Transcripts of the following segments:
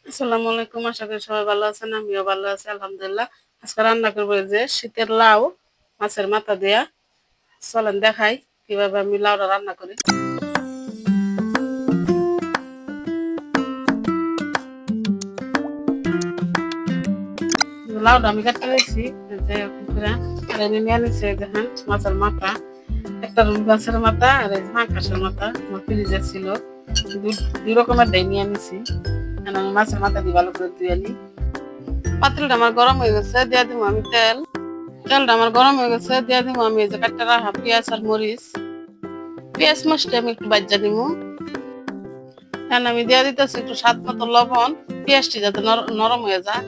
আসসালামু আলাইকুম। আশা করি সবাই ভালো আছেন। আমিও ভালো আছি আলহামদুলিল্লাহ। আজকে রান্না করবো এই যে শীতের লাউ মাছের মাথা দিয়া। চলেন দেখাই কিভাবে আমি লাউটা রান্না করি। লাউটা আমি কাটতে দিয়েছি যে পুকুরে, আর এনে নিয়ে নিচ্ছি দেখেন মাছের মাথা, একটা রুই মাছের মাথা আর এই হাঁসের মাথা আমার ফ্রিজে ছিল। দুই রকমের ডাই নিয়ে নিছি। আমি মাছের মাথা দিয়ে ভালো করে ধুয়ে নিই। পাতিলটা আমার গরম হয়ে গেছে, দিয়ে দিব আমি তেল। তেলটা আমার গরম হয়ে গেছে, দিয়ে দিব আমি এই যে কাটতে রাখা পেঁয়াজ আর মরিচ। পেঁয়াজ মরিচটা আমি একটু বাজ্জা দিব। এখন আমি দিয়ে দিতেছি একটু স্বাদ মতো লবণ, পেঁয়াজটি যাতে নরম হয়ে যায়।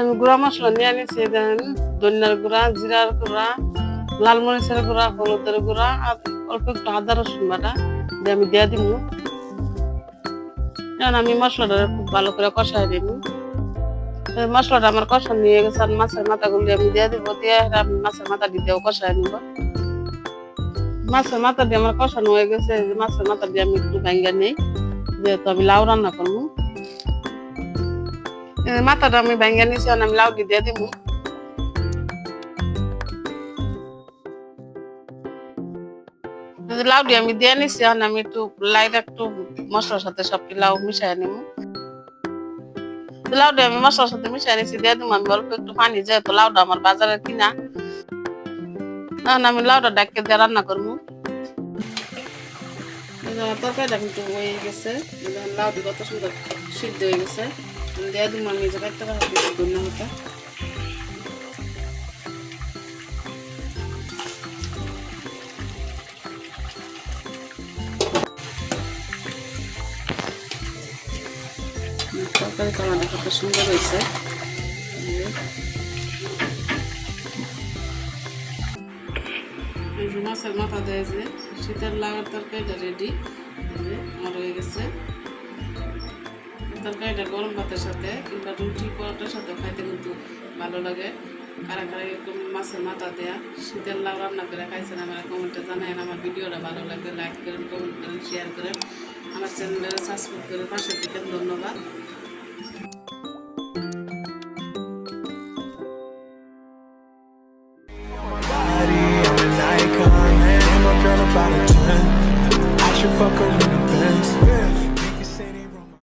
আমি গুঁড়া মশলা নিয়ে নিচ্ছি, দেন ধনিয়ার গুঁড়া, জিরার গুঁড়া, লাল মরিচের গুঁড়া, হলুদের গুঁড়া আর অল্প একটু আদা রসুন বাটা দিয়ে আমি দিয়ে দিব। এখন আমি মশলাটা খুব ভালো করে কষাই দিব। মশলাটা আমার কষা নিয়ে গেছে, আর মাছের মাথাগুলি আমি দিয়ে দিব, দিয়ে আমি মাছের মাথা দিতেও কষাই নিব। মাছের মাথা দিয়ে আমার কষানো হয়ে গেছে। মাছের মাথা দিয়ে আমি একটু ভেঙে নিই, যেহেতু আমি লাউ রান্না করবো। মাথাটা আমি ভেঙে নিয়েছি, আমি লাউটি দিয়ে দিব। লাউটি আমি দিয়ে নিচ্ছি, আমি একটু লাইট একটু মশলার সাথে সব লাউ মিশাই নিব। লাউটা আমি মশলার সাথে মিশাই নিচ্ছি, দিয়ে দিব আমি অল্প একটু পানি, যেহেতু লাউটা আমার বাজারে কিনা। আমি লাউটা ডাক্কে দিয়ে রান্না করবো। তরকারিটা কিন্তু হয়ে গেছে, লাউটি কত সুন্দর সিদ্ধ হয়ে গেছে। দিয়ে দিব আমি যে একটা ধনিয়া পাতা। তরকারি কালারটা কত সুন্দর হয়েছে। এই যে মাছের মাথা দিয়ে যে শীতের লাউয়ের তরকারিটা রেডি আমার হয়ে গেছে। তরকারিটা গরম ভাতের সাথে কিংবা রুটি পরোটার সাথে খাইতে কিন্তু ভালো লাগে। কারা কারা এরকম মাছের মাথা দেয়া শীতের লাউ রান্না করে খাইছেন আমার কমেন্টে জানাবেন। আমার ভিডিওটা ভালো লাগলে লাইক করেন, কমেন্ট করেন, শেয়ার করেন, আমার চ্যানেলটা সাবস্ক্রাইব করে পাশে থাকেন। ধন্যবাদ।